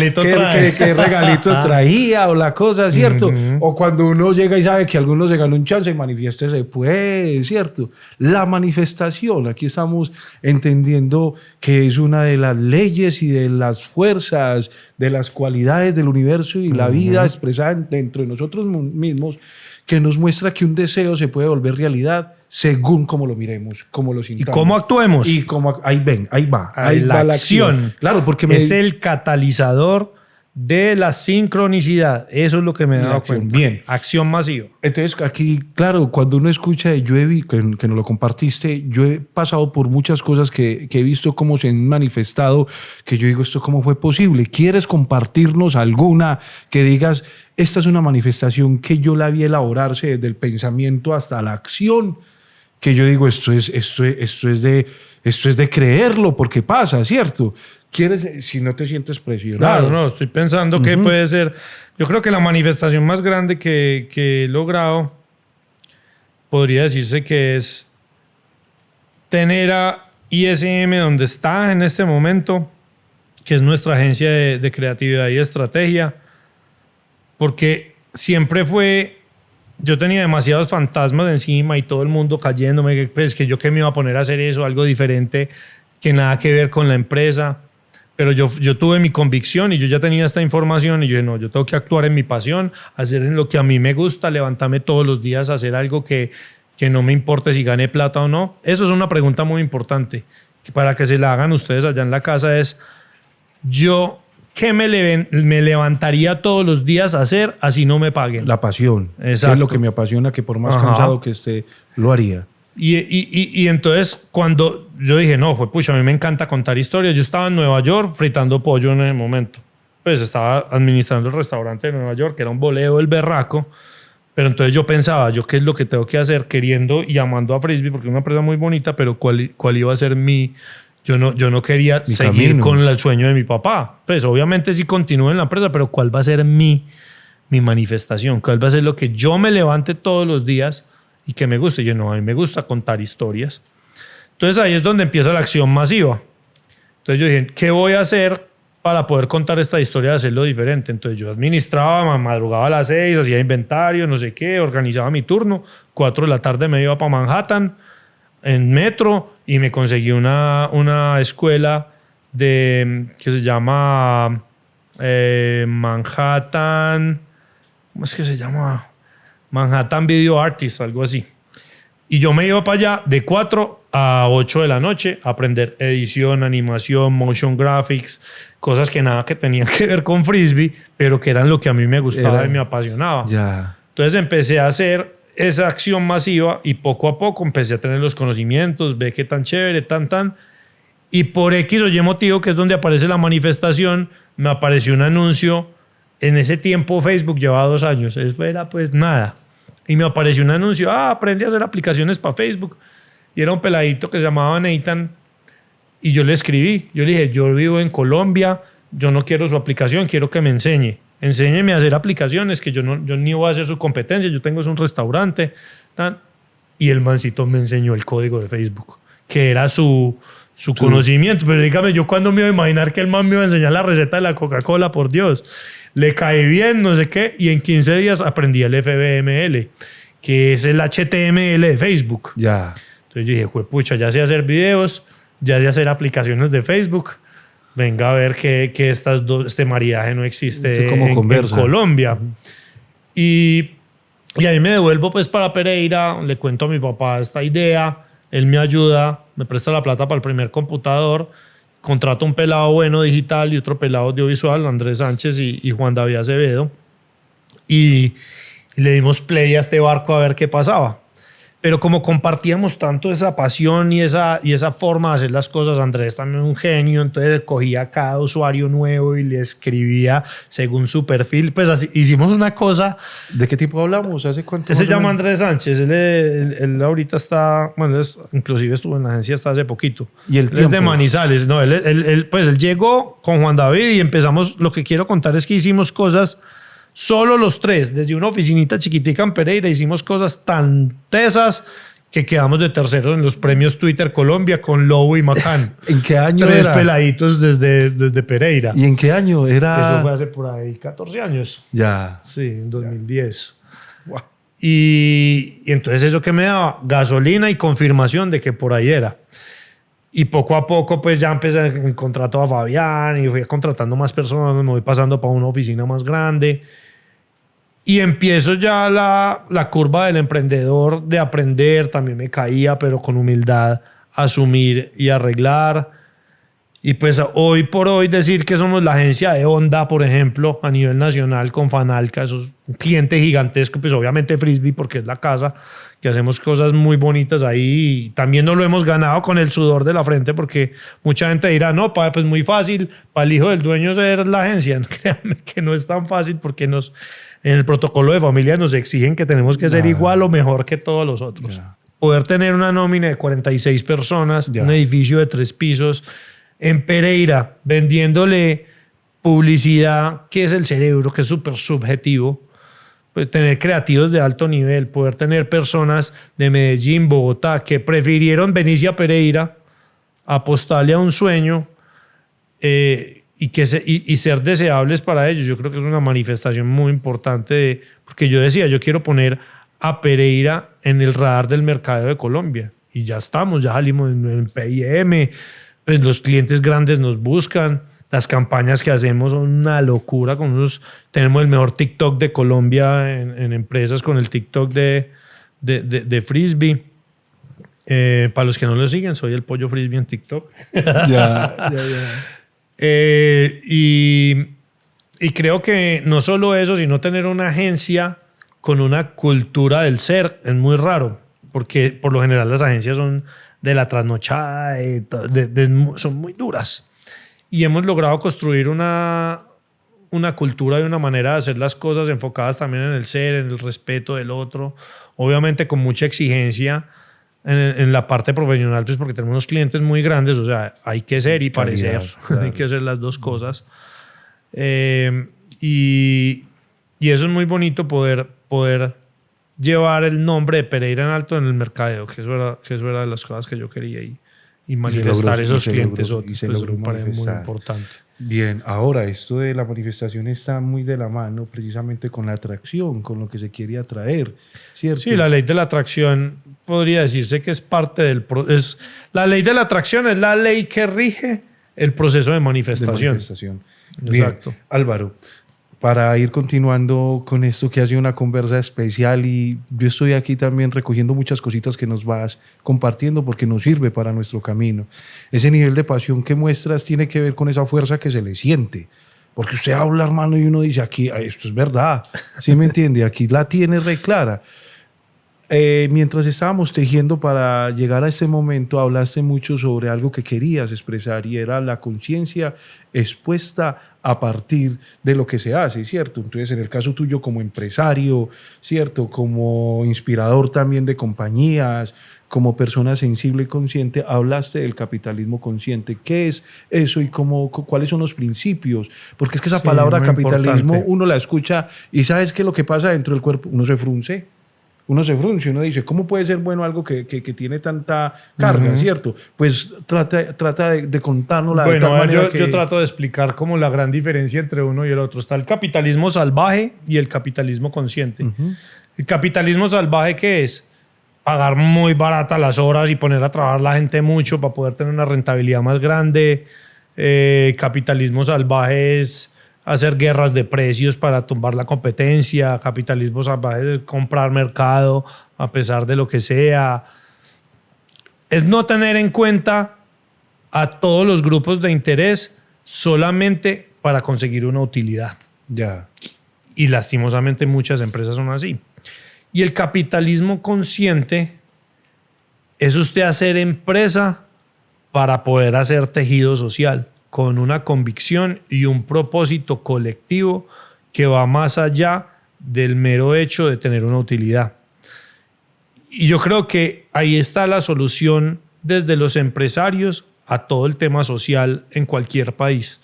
qué regalito traía o la cosa, ¿cierto? O cuando uno llega y sabe que alguno se ganó un chance y manifiéstese, pues, ¿cierto? La manifestación, aquí estamos entendiendo que es una de las leyes y de las fuerzas, de las cualidades del universo y la vida expresada dentro de nosotros mismos, que nos muestra que un deseo se puede volver realidad según cómo lo miremos, cómo lo sintamos. Y cómo actuemos. Y cómo, ahí va la acción. Claro, porque es el catalizador de la sincronicidad. Eso es lo que me he dado cuenta. Bien. Acción masiva. Entonces, aquí, claro, cuando uno escucha de que nos lo compartiste, yo he pasado por muchas cosas que he visto cómo se han manifestado, que yo digo, ¿esto cómo fue posible? ¿Quieres compartirnos alguna que digas, esta es una manifestación que yo la vi elaborarse desde el pensamiento hasta la acción, que yo digo, esto es de creerlo, porque pasa, ¿cierto? ¿Quieres, si no te sientes presionado? Claro, no, estoy pensando que puede ser. Yo creo que la manifestación más grande que he logrado podría decirse que es tener a ISM donde está en este momento, que es nuestra agencia de creatividad y estrategia, porque siempre fue, yo tenía demasiados fantasmas encima y todo el mundo cayéndome, pues que yo que me iba a poner a hacer eso, algo diferente, que nada que ver con la empresa. Pero yo tuve mi convicción y yo ya tenía esta información y yo dije, no, yo tengo que actuar en mi pasión, hacer en lo que a mí me gusta, levantarme todos los días, hacer algo que no me importe si gane plata o no. Eso es una pregunta muy importante, que para que se la hagan ustedes allá en la casa es, yo, ¿qué me levantaría todos los días a hacer así no me paguen? La pasión. Exacto. Que es lo que me apasiona, que por más cansado que esté, lo haría. Y entonces cuando yo dije, no, pucha, a mí me encanta contar historias. Yo estaba en Nueva York fritando pollo en ese momento. Pues estaba administrando el restaurante de Nueva York, que era un boleo del berraco. Pero entonces yo pensaba, ¿yo qué es lo que tengo que hacer? Queriendo y amando a Frisbee, porque es una empresa muy bonita, pero ¿cuál iba a ser mi...? Yo no quería seguir con el sueño de mi papá. Pues obviamente sí continúo en la empresa, pero ¿cuál va a ser mi manifestación? ¿Cuál va a ser lo que yo me levante todos los días y que me guste? Yo no, a mí me gusta contar historias. Entonces ahí es donde empieza la acción masiva. Entonces yo dije, ¿qué voy a hacer para poder contar esta historia de hacerlo diferente? Entonces yo administraba, madrugaba a las 6, hacía inventario, no sé qué, organizaba mi turno. 4 de la tarde me iba para Manhattan en metro y me conseguí una escuela que se llama Manhattan, ¿cómo es que se llama? Manhattan Video Artist, algo así. Y yo me iba para allá de 4 a 8 de la noche a aprender edición, animación, motion graphics, cosas que nada que tenían que ver con Frisbee, pero que eran lo que a mí me gustaba y me apasionaba. Ya. Entonces empecé a hacer esa acción masiva y poco a poco empecé a tener los conocimientos, ve qué tan chévere, tan. Y por X o Y motivo, que es donde aparece la manifestación, me apareció un anuncio. En ese tiempo Facebook llevaba 2 años, eso era pues nada. Y me apareció un anuncio, aprendí a hacer aplicaciones para Facebook. Y era un peladito que se llamaba Nathan. Y yo le escribí, yo le dije, yo vivo en Colombia, yo no quiero su aplicación, quiero que me enseñe. Enséñeme a hacer aplicaciones, que yo ni voy a hacer su competencia, yo tengo un restaurante. Y el mancito me enseñó el código de Facebook, que era su conocimiento. Pero dígame, yo cuándo me iba a imaginar que el man me iba a enseñar la receta de la Coca-Cola, por Dios. Le caí bien, no sé qué, y en 15 días aprendí el FBML, que es el HTML de Facebook. Ya. Entonces yo dije, pucha, ya sé hacer videos, ya sé hacer aplicaciones de Facebook. Venga a ver que este maridaje no existe en Colombia. Y ahí me devuelvo pues para Pereira, le cuento a mi papá esta idea, él me ayuda, me presta la plata para el primer computador, contrato un pelado bueno digital y otro pelado audiovisual, Andrés Sánchez y Juan David Acevedo, y le dimos play a este barco a ver qué pasaba. Pero como compartíamos tanto esa pasión y esa forma de hacer las cosas, Andrés también un genio, entonces cogía a cada usuario nuevo y le escribía según su perfil. Pues así, hicimos una cosa. ¿De qué tipo hablamos? ¿Hace cuánto? Él se llama Andrés Sánchez. Él ahorita está, bueno, inclusive estuvo en la agencia hasta hace poquito. ¿Y el tiempo? Es de Manizales. No, él llegó con Juan David y empezamos. Lo que quiero contar es que hicimos cosas solo los 3, desde una oficinita chiquitica en Pereira, hicimos cosas tan tesas que quedamos de terceros en los premios Twitter Colombia con Lobo y Macán. ¿En qué año 3 era? Peladitos desde Pereira. ¿Y en qué año era? Eso fue hace por ahí 14 años. Ya. Sí, en 2010. Wow. Y entonces eso que me daba gasolina y confirmación de que por ahí era. Y poco a poco pues ya empecé a contratar a Fabián y fui contratando más personas, me voy pasando para una oficina más grande y empiezo ya la curva del emprendedor de aprender, también me caía, pero con humildad asumir y arreglar. Y pues hoy por hoy decir que somos la agencia de Honda, por ejemplo, a nivel nacional con Fanalca, eso es un cliente gigantesco, pues obviamente Frisbee porque es la casa, que hacemos cosas muy bonitas ahí y también nos lo hemos ganado con el sudor de la frente porque mucha gente dirá, no, pues muy fácil para el hijo del dueño ser la agencia. Créanme que no es tan fácil porque en el protocolo de familia nos exigen que tenemos que ser igual o mejor que todos los otros. poder tener una nómina de 46 personas, Ya. un edificio de 3 pisos, en Pereira, vendiéndole publicidad, que es el cerebro, que es súper subjetivo, pues tener creativos de alto nivel, poder tener personas de Medellín, Bogotá, que prefirieron venirse a Pereira, apostarle a un sueño y ser deseables para ellos. Yo creo que es una manifestación muy importante, porque yo decía, yo quiero poner a Pereira en el radar del mercado de Colombia. Y ya estamos, ya salimos en PIM, pues los clientes grandes nos buscan, las campañas que hacemos son una locura. Tenemos el mejor TikTok de Colombia en empresas con el TikTok de Frisbee. Para los que no lo siguen, soy el Pollo Frisbee en TikTok. Ya. Y creo que no solo eso, sino tener una agencia con una cultura del ser es muy raro, porque por lo general las agencias son de la trasnochada, son muy duras. Y hemos logrado construir una cultura y una manera de hacer las cosas enfocadas también en el ser, en el respeto del otro, obviamente con mucha exigencia en la parte profesional, pues porque tenemos unos clientes muy grandes, o sea, hay que ser y Calidad, parecer, claro. hay que hacer las dos cosas. Y eso es muy bonito, poder llevar el nombre de Pereira en alto en el mercadeo, que eso era de las cosas que yo quería y manifestar esos clientes otros. Se Pues logró me parece muy manifestar. importante. Bien, ahora esto de la manifestación está muy de la mano precisamente con la atracción, con lo que se quiere atraer, ¿cierto? Sí, la ley de la atracción podría decirse que es parte del proceso. La ley de la atracción es la ley que rige el proceso de De manifestación. manifestación. Bien, Exacto. Álvaro, para ir continuando con esto que ha sido una conversa especial, y yo estoy aquí también recogiendo muchas cositas que nos vas compartiendo porque nos sirve para nuestro camino. Ese nivel de pasión que muestras tiene que ver con esa fuerza que se le siente. Porque usted habla, hermano, y uno dice, aquí, esto es verdad. ¿Sí me entiende? Aquí la tiene re clara. Mientras estábamos tejiendo para llegar a este momento, hablaste mucho sobre algo que querías expresar y era la conciencia expuesta a partir de lo que se hace, ¿cierto? Entonces, en el caso tuyo como empresario, ¿cierto? Como inspirador también de compañías, como persona sensible y consciente, hablaste del capitalismo consciente. ¿Qué es eso y cuáles son los principios? Porque es que esa Sí, palabra muy capitalismo, importante. uno la escucha y ¿sabes qué es lo que pasa dentro del cuerpo? Uno se frunce. Uno dice, ¿cómo puede ser bueno algo que tiene tanta carga, ¿cierto? Pues trata de contárnosla de tal Bueno, manera que... yo trato de explicar como la gran diferencia entre uno y el otro. Está el capitalismo salvaje y el capitalismo consciente. El capitalismo salvaje, ¿qué es? Pagar muy barata las horas y poner a trabajar la gente mucho para poder tener una rentabilidad más grande. Capitalismo salvaje es hacer guerras de precios para tumbar la competencia. Capitalismo salvaje es comprar mercado a pesar de lo que sea. Es no tener en cuenta a todos los grupos de interés solamente para conseguir una utilidad. Ya. Y lastimosamente muchas empresas son así. Y el capitalismo consciente es usted hacer empresa para poder hacer tejido social con una convicción y un propósito colectivo que va más allá del mero hecho de tener una utilidad. Y yo creo que ahí está la solución desde los empresarios a todo el tema social en cualquier país.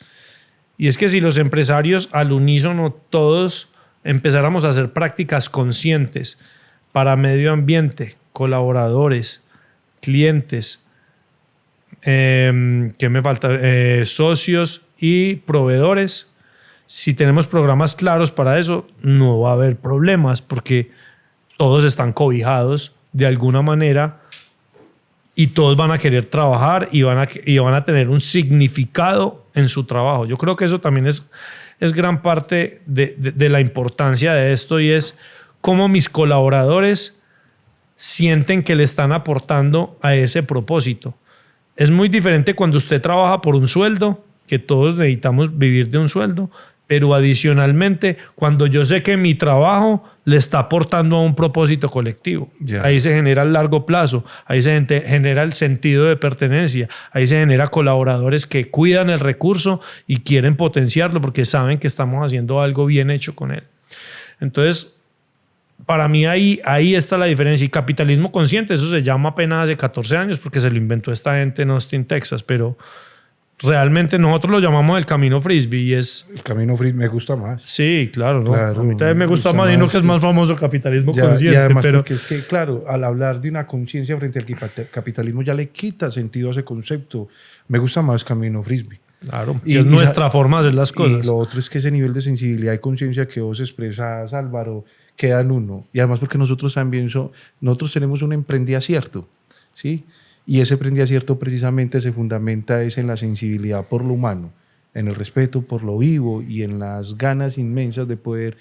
Y es que si los empresarios al unísono todos empezáramos a hacer prácticas conscientes para medio ambiente, colaboradores, clientes, ¿qué me falta? Socios y proveedores. Si tenemos programas claros para eso, no va a haber problemas porque todos están cobijados de alguna manera y todos van a querer trabajar y van a tener un significado en su trabajo. Yo creo que eso también es gran parte de la importancia de esto, y es cómo mis colaboradores sienten que le están aportando a ese propósito. Es muy diferente cuando usted trabaja por un sueldo, que todos necesitamos vivir de un sueldo, pero adicionalmente cuando yo sé que mi trabajo le está aportando a un propósito colectivo. Ya. Ahí se genera el largo plazo, ahí se genera el sentido de pertenencia, ahí se genera colaboradores que cuidan el recurso y quieren potenciarlo porque saben que estamos haciendo algo bien hecho con él. Entonces, para mí ahí está la diferencia. Y capitalismo consciente, eso se llama apenas hace 14 años porque se lo inventó esta gente en Austin, Texas, pero realmente nosotros lo llamamos el camino frisbee y es... El camino frisbee me gusta más. Sí, claro, ¿no? Claro, a mí también me gusta más y no que es más famoso capitalismo consciente. Y además pero porque es que, claro, al hablar de una conciencia frente al capitalismo ya le quita sentido a ese concepto. Me gusta más camino frisbee. claro, y es nuestra forma de hacer las cosas. Y lo otro es que ese nivel de sensibilidad y conciencia que vos expresas, Álvaro, queda en uno. Y además porque nosotros también nosotros tenemos un emprendacierto, ¿sí? Y ese emprendacierto precisamente se fundamenta es en la sensibilidad por lo humano, en el respeto por lo vivo y en las ganas inmensas de poder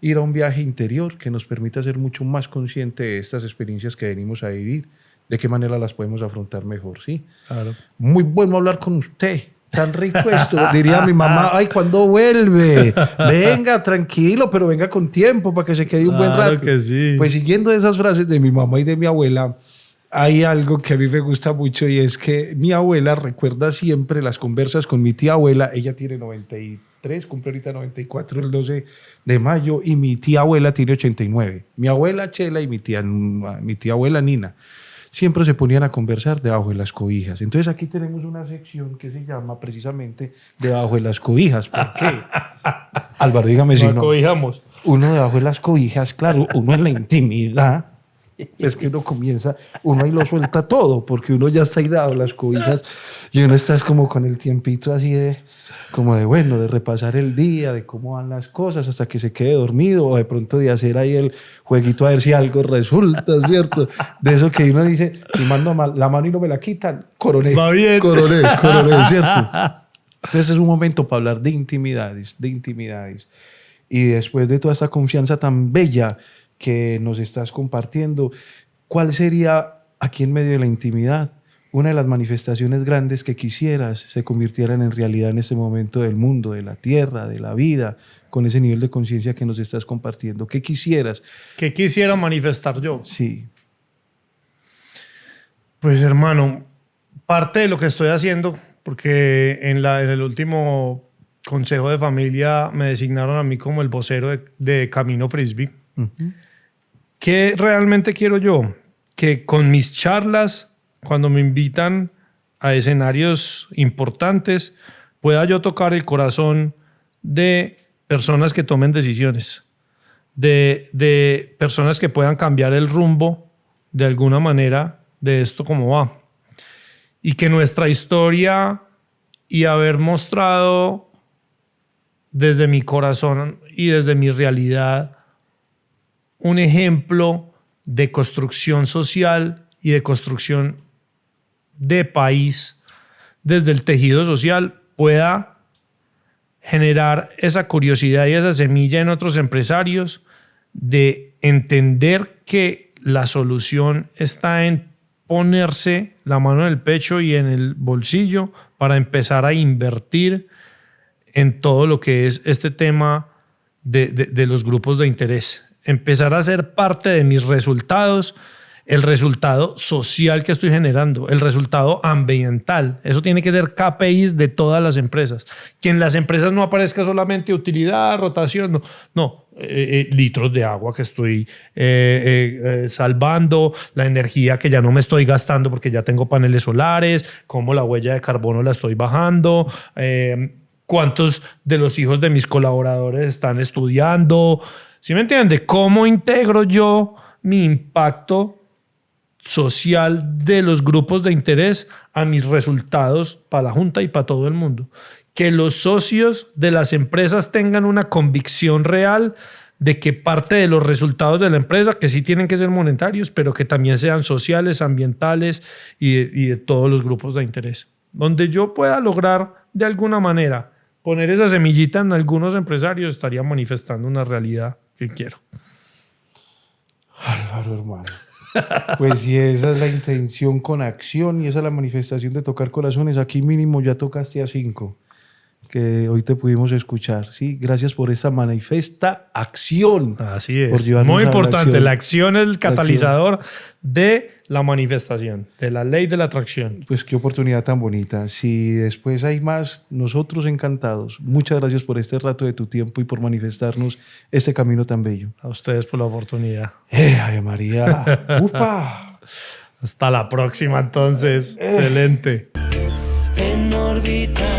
ir a un viaje interior que nos permita ser mucho más consciente de estas experiencias que venimos a vivir, de qué manera las podemos afrontar mejor, ¿sí? Claro. Muy bueno hablar con usted. Tan rico esto. Diría mi mamá, ay, ¿cuándo vuelve? Venga, tranquilo, pero venga con tiempo para que se quede un buen rato. Claro que sí. Pues siguiendo esas frases de mi mamá y de mi abuela, hay algo que a mí me gusta mucho y es que mi abuela recuerda siempre las conversas con mi tía abuela. Ella tiene 93, cumple ahorita 94 el 12 de mayo y mi tía abuela tiene 89. Mi abuela Chela y mi tía abuela Nina siempre se ponían a conversar debajo de las cobijas. Entonces aquí tenemos una sección que se llama precisamente debajo de las cobijas. ¿Por qué? Álvaro, dígame si no. Acobijamos. Uno debajo de las cobijas, claro, uno en la intimidad, es que uno ahí lo suelta todo, porque uno ya está ahí debajo de las cobijas y uno está como con el tiempito así de repasar el día, de cómo van las cosas hasta que se quede dormido o de pronto de hacer ahí el jueguito a ver si algo resulta, ¿cierto? De eso que uno dice, si mando la mano y no me la quitan, coroné. Va bien. Coroné, ¿cierto? Entonces es un momento para hablar de intimidades. Y después de toda esta confianza tan bella que nos estás compartiendo, ¿cuál sería aquí en medio de la intimidad una de las manifestaciones grandes que quisieras se convirtieran en realidad en este momento del mundo, de la tierra, de la vida, con ese nivel de conciencia que nos estás compartiendo? ¿Qué quisieras? ¿Qué quisiera manifestar yo? Sí. Pues hermano, parte de lo que estoy haciendo, porque en el último consejo de familia me designaron a mí como el vocero de Camino Frisbee. Uh-huh. ¿Qué realmente quiero yo? Que con mis charlas, cuando me invitan a escenarios importantes, pueda yo tocar el corazón de personas que tomen decisiones, de personas que puedan cambiar el rumbo de alguna manera de esto como va. Y que nuestra historia y haber mostrado desde mi corazón y desde mi realidad un ejemplo de construcción social y de construcción de país desde el tejido social pueda generar esa curiosidad y esa semilla en otros empresarios de entender que la solución está en ponerse la mano en el pecho y en el bolsillo para empezar a invertir en todo lo que es este tema de los grupos de interés. Empezar a ser parte de mis resultados, el resultado social que estoy generando, el resultado ambiental. Eso tiene que ser KPIs de todas las empresas. Que en las empresas no aparezca solamente utilidad, rotación, no. Litros de agua que estoy salvando, la energía que ya no me estoy gastando porque ya tengo paneles solares, cómo la huella de carbono la estoy bajando, cuántos de los hijos de mis colaboradores están estudiando. ¿Sí me entiende? ¿Cómo integro yo mi impacto social de los grupos de interés a mis resultados para la Junta y para todo el mundo? Que los socios de las empresas tengan una convicción real de que parte de los resultados de la empresa, que sí tienen que ser monetarios, pero que también sean sociales, ambientales y de todos los grupos de interés. Donde yo pueda lograr de alguna manera poner esa semillita en algunos empresarios, estaría manifestando una realidad que quiero. Álvaro, hermano. Pues si esa es la intención con acción y esa es la manifestación de tocar corazones, aquí mínimo ya tocaste a 5 que hoy te pudimos escuchar. ¿Sí? Gracias por esta manifiesta acción. Así es. Muy importante. La acción es el catalizador de la manifestación, de la ley de la atracción. Pues qué oportunidad tan bonita. Si después hay más, nosotros encantados. Muchas gracias por este rato de tu tiempo y por manifestarnos este camino tan bello. A ustedes por la oportunidad. Ay, María. ¡Upa! Hasta la próxima entonces. Excelente. En órbita.